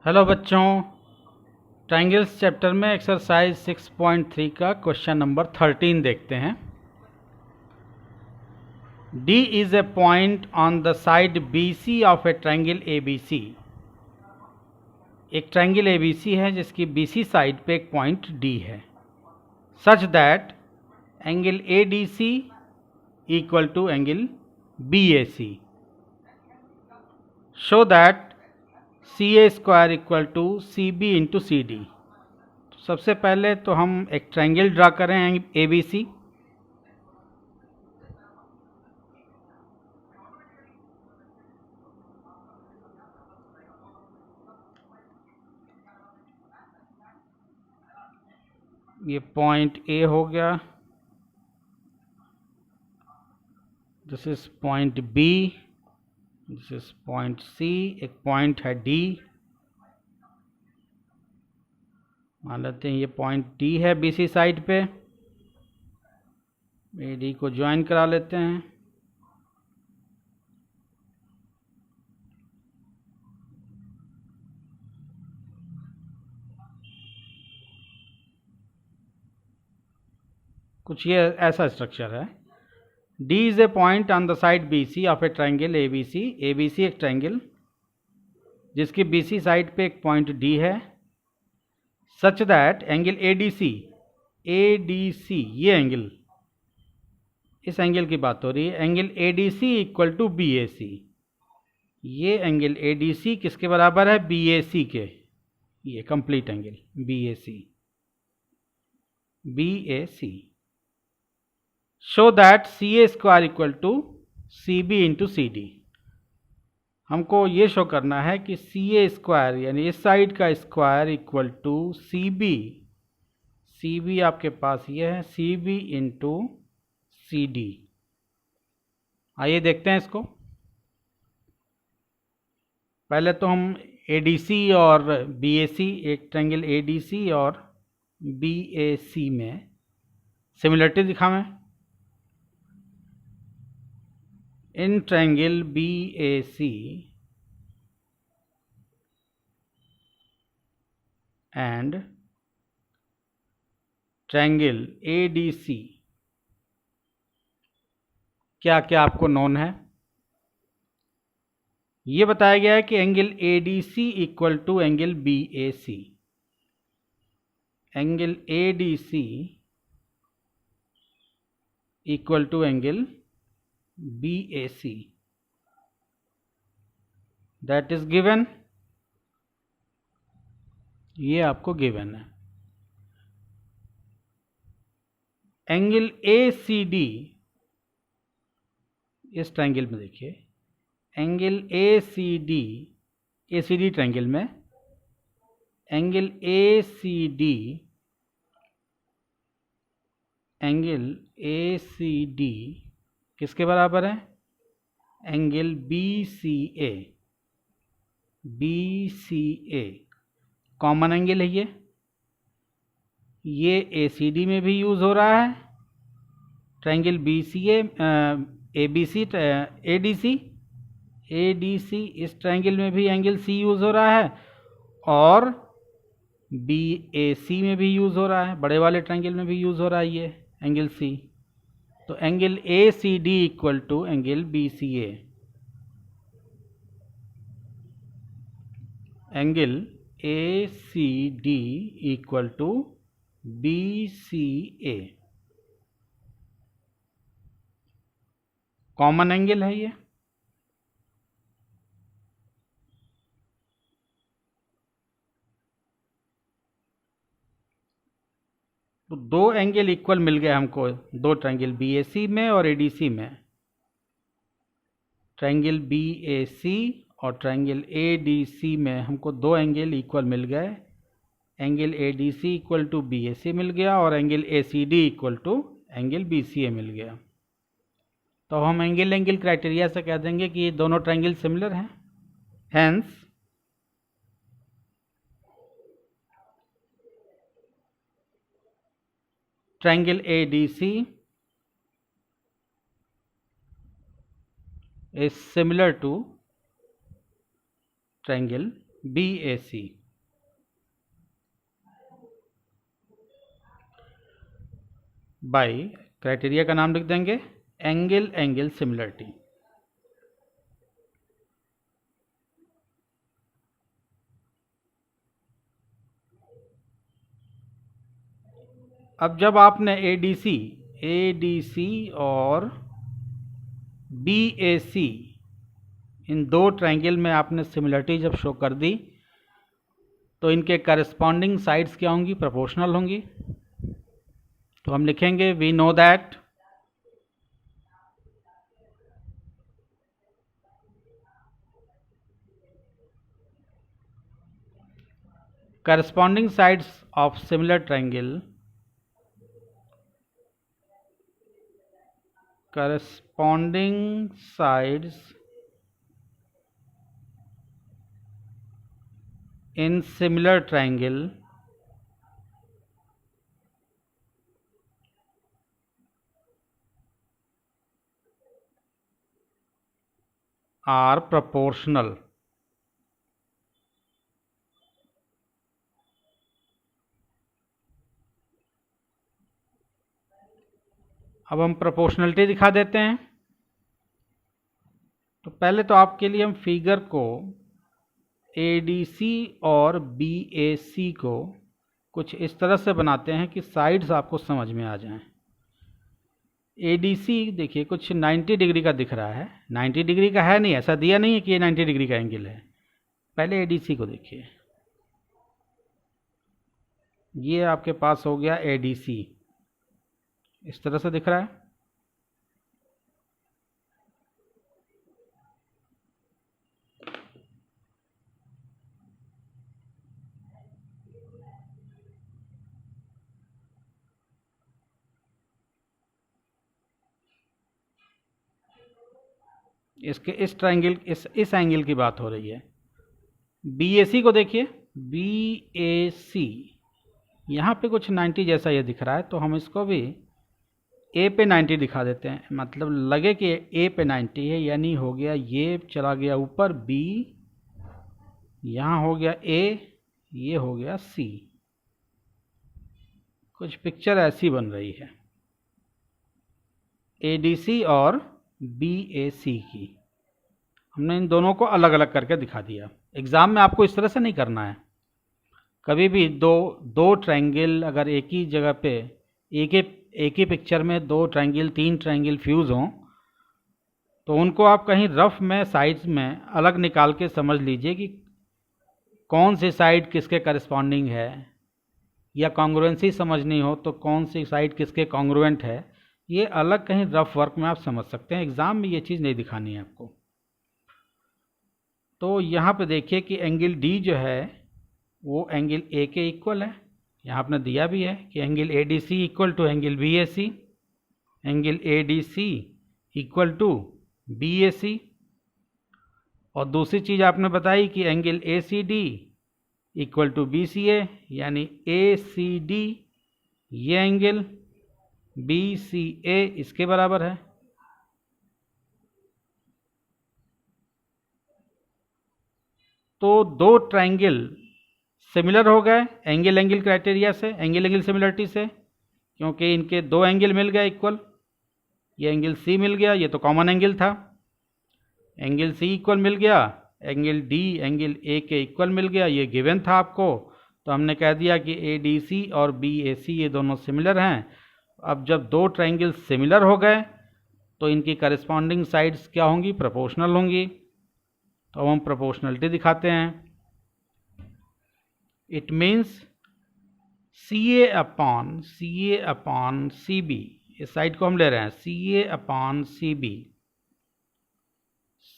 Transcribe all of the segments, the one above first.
Hello बच्चों, triangles chapter में exercise 6.3 का क्वेश्चन नंबर 13 देखते हैं। D is a point on the side BC of a triangle ABC। एक ट्राइंगल ABC है जिसकी BC साइड पे एक पॉइंट D है, such that angle ADC equal to angle BAC। Show that CA square equal to CB into CD। सबसे पहले तो हम एक ट्रायंगल ड्रा करें ABC। ये पॉइंट A हो गया, this is point B, this is point C, एक पॉइंट है D। मान लेते हैं ये पॉइंट D है BC साइड पे। AD को ज्वाइन करा लेते हैं। कुछ ये ऐसा स्ट्रक्चर है। D is a point on the side BC of a triangle ABC। ABC एक ट्राइंगल जिसकी BC साइड पे एक पॉइंट D है, सच दैट एंगल ADC ये एंगल, इस एंगल की बात हो रही है, angle ADC equal to BAC। ये एंगल ADC किसके बराबर है? BAC के। ये complete angle BAC। Show that CA square equal to CB into CD। हमको ये शो करना है कि CA स्क्वायर यानी इस साइड का स्क्वायर इक्वल टू CB आपके पास ये है, CB इंटू CD। आइए देखते हैं इसको। पहले तो हम ADC और BAC, एक ट्रायंगल ADC और BAC में सिमिलरिटी दिखावें। In triangle BAC and triangle ADC क्या क्या आपको नोन है? ये बताया गया है कि angle ADC equal to angle BAC। Angle ADC equal to angle BAC, that is given. ये आपको गिवन है। एंगल ACD, इस ट्रायंगल में देखिए, एंगल ACD ट्रायंगल में एंगल ACD किसके बराबर है? एंगल BCA कॉमन एंगल है ये ACD में भी यूज हो रहा है। ट्रायंगल ADC इस ट्रायंगल में भी एंगल C यूज हो रहा है और BAC में भी यूज हो रहा है, बड़े वाले ट्रायंगल में भी यूज हो रहा है ये एंगल C। तो angle ACD equal to angle BCA। Angle ACD equal to BCA common angle है ये। तो दो एंगल इक्वल मिल गए हमको, दो ट्रायंगल BAC में और ADC में। ट्रायंगल BAC और ट्रायंगल ADC में हमको दो एंगल इक्वल मिल गए। Angle ADC equal to BAC मिल गया और angle ACD equal to angle BCA मिल गया। तो हम एंगल क्राइटेरिया से कह देंगे कि ये दोनों ट्रायंगल सिमिलर हैं। Hence triangle ADC is similar to triangle BAC। By criteria का नाम लिख देंगे एंगल एंगल सिमिलरिटी। अब जब आपने ADC और BAC इन दो ट्रायंगल में आपने सिमिलरिटी जब शो कर दी तो इनके करस्पॉन्डिंग साइड्स क्या होंगी? प्रोपोर्शनल होंगी। तो हम लिखेंगे we know that corresponding sides of similar triangle in similar triangle are proportional। अब हम प्रोपोर्शनलिटी दिखा देते हैं। तो पहले तो आपके लिए हम फिगर को ADC और BAC को कुछ इस तरह से बनाते हैं कि साइड्स आपको समझ में आ जाएं। ADC देखिए कुछ 90 डिग्री का दिख रहा है, 90 डिग्री का है नहीं, ऐसा दिया नहीं है कि ये 90 डिग्री का एंगल है। पहले ADC को देखिए, ये आपके पास हो गया ADC, इस तरह से दिख रहा है। इसके इस ट्रायंगल इस एंगल की बात हो रही है। BAC को देखिए, BAC यहाँ पे कुछ 90 जैसा ये दिख रहा है, तो हम इसको भी A पे 90 दिखा देते हैं, मतलब लगे कि A पे 90 है, यानी हो गया ये चला गया ऊपर B, यहाँ हो गया A, ये हो गया C। कुछ पिक्चर ऐसी बन रही है ADC और BAC की। हमने इन दोनों को अलग अलग करके दिखा दिया। एग्ज़ाम में आपको इस तरह से नहीं करना है। कभी भी दो ट्रायंगल अगर एक ही जगह पे एक ही पिक्चर में दो ट्रायंगल तीन ट्रायंगल फ्यूज़ हों तो उनको आप कहीं रफ में साइड्स में अलग निकाल के समझ लीजिए कि कौन सी साइड किसके करस्पॉन्डिंग है, या कॉन्ग्रुएंसी समझनी हो तो कौन सी साइड किसके कॉन्ग्रुएंट है, ये अलग कहीं रफ वर्क में आप समझ सकते हैं। एग्ज़ाम में ये चीज़ नहीं दिखानी है आपको। तो यहाँ पे देखिए कि एंगल D जो है वो एंगल A के इक्वल है। यहाँ आपने दिया भी है कि angle ADC equal to angle BAC, angle ADC equal to BAC। और दूसरी चीज़ आपने बताई कि angle ACD equal to BCA, यानी ACD ये एंगल BCA इसके बराबर है। तो दो ट्रायंगल सिमिलर हो गए एंगल एंगल क्राइटेरिया से, एंगल एंगल सिमिलरिटी से, क्योंकि इनके दो एंगल मिल गए इक्वल। ये एंगल C मिल गया, ये तो कॉमन एंगल था। एंगल C इक्वल मिल गया, एंगल D एंगल A के इक्वल मिल गया, ये गिवन था आपको। तो हमने कह दिया कि ADC और BAC ये दोनों सिमिलर हैं। अब जब दो ट्रायंगल सिमिलर हो गए तो इनकी करस्पॉन्डिंग साइड्स क्या होंगी? प्रोपोर्शनल होंगी। तो अब हम प्रोपोर्शनलिटी दिखाते हैं। It means CA upon CB, इस साइड को हम ले रहे हैं CA upon CB,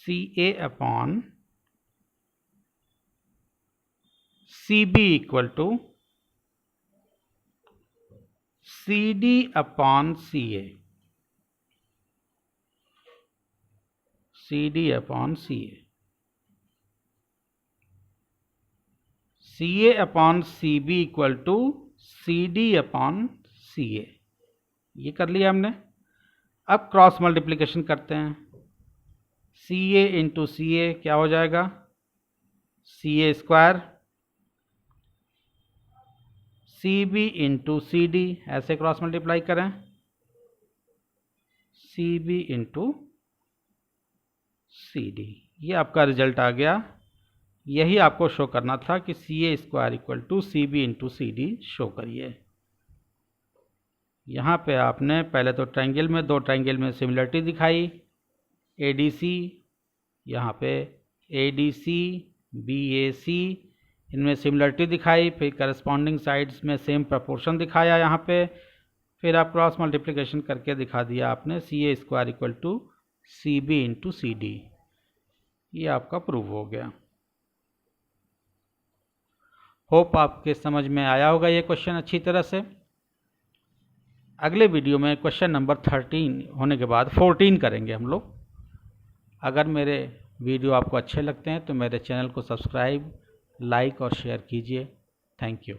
CA upon CB equal to CD upon CA, CD upon CA, CA upon CB equal to CD upon CA। ये कर लिया हमने। अब क्रॉस मल्टीप्लिकेशन करते हैं। CA इंटू CA क्या हो जाएगा? CA² CB इंटू CD, ऐसे क्रॉस मल्टीप्लाई करें, CB इंटू CD, ये आपका रिजल्ट आ गया। यही आपको शो करना था कि CA² equal to CB into CD show करिए। यहाँ पे आपने पहले तो ट्रायंगल में, दो ट्रायंगल में सिमिलरिटी दिखाई, ADC, यहाँ पे ADC BAC, इनमें सिमिलरिटी दिखाई, फिर करस्पॉन्डिंग साइड्स में सेम प्रपोर्शन दिखाया यहाँ पे, फिर आप क्रॉस मल्टीप्लिकेशन करके दिखा दिया आपने CA² equal to CB into CD, ये आपका प्रूव हो गया। होप आपके समझ में आया होगा ये क्वेश्चन अच्छी तरह से। अगले वीडियो में क्वेश्चन नंबर 13 होने के बाद 14 करेंगे हम लोग। अगर मेरे वीडियो आपको अच्छे लगते हैं तो मेरे चैनल को सब्सक्राइब, लाइक और शेयर कीजिए। Thank you.